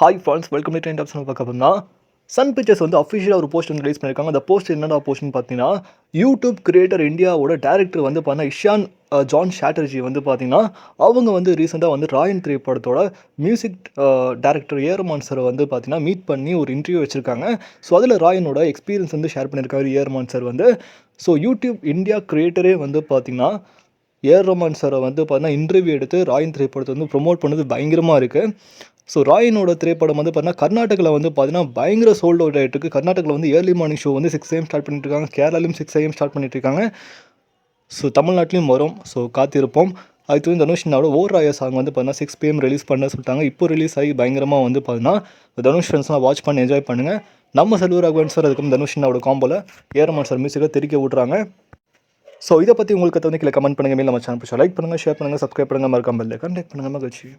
Hi friends, welcome to trend option பார்க்க போனா Sun pictures வந்து அஃபிஷியலாக ஒரு போஸ்ட் வந்து ரிலீஸ் பண்ணியிருக்காங்க. அந்த போஸ்ட் என்னடா போஸ்ட்னு பார்த்தீங்கன்னா, யூடியூப் கிரியேட்டர் இந்தியாவோட டேரக்டர் வந்து பார்த்தீங்கன்னா இஷான் ஜான் சாட்டர்ஜி வந்து பார்த்தீங்கன்னா, அவங்க வந்து ரீசெண்டாக வந்து ராயன் திரைப்படத்தோட மியூசிக் டேரக்டர் ஏஆர் சாரை வந்து பார்த்தீங்கன்னா மீட் பண்ணி ஒரு இன்டர்வியூ வச்சுருக்காங்க. ஸோ அதில் ராயனோட எக்ஸ்பீரியன்ஸ் வந்து ஷேர் பண்ணியிருக்காரு ஏஆர் சார் வந்து. ஸோ யூடியூப் இந்தியா கிரியேட்டரே வந்து பார்த்தீங்கன்னா ஏஆர் சாரை வந்து பார்த்தீங்கன்னா இன்டர்வியூ எடுத்து ராயன் திரைப்படத்தை வந்து ப்ரொமோட் பண்ணது பயங்கரமாக இருக்குது. ஸோ ராயனோட திரைப்படம் வந்து பார்த்தீங்கன்னா கர்நாடகாவில் வந்து பார்த்தீங்கன்னா பயங்கர சோல்ட் அவுட் ஆகிட்டு இருக்குது. கர்நாடகாவில் வந்து ஏர்லி மார்னிங் ஷோ வந்து 6 AM ஸ்டார்ட் பண்ணிட்டு இருக்காங்க. கேரளாலையும் 6 AM ஸ்டார்ட் பண்ணிட்டு இருக்காங்க. ஸோ தமிழ்நாட்டிலையும் வரும். ஸோ காத்திருப்போம். அதுக்கு வந்து தனுஷ்னாவோட ஓ ராயா சாங் வந்து பார்த்தீங்கன்னா 6 PM ரிலீஸ் பண்ண சொல்லிட்டாங்க. இப்போ ரிலீஸ் ஆகி பயங்கரமாக வந்து பார்த்தீங்கன்னா தனுஷ் ஃப்ரெண்ட்ஸ்லாம் வாட்ச் பண்ணி என்ஜாய் பண்ணுங்கள். நம்ம செல்வராகவன் சார் அதுக்கு தனுஷ்னாவோட காம்போவில் ஏஆர் சார் மியூசிக்கை தெரிக்க விட்றாங்க. ஸோ இதை பற்றி உங்களுக்கு வந்து கீழே கமெண்ட் பண்ணுங்கள். மேலே நம்ம சேனல் லைக் பண்ணுங்கள், ஷேர் பண்ணுங்கள், சப்ஸ்கிரைப் பண்ணுங்கள், மறக்காம பெல் ஐகான் கிளிக் பண்ணுங்கள். மகிழ்ச்சி.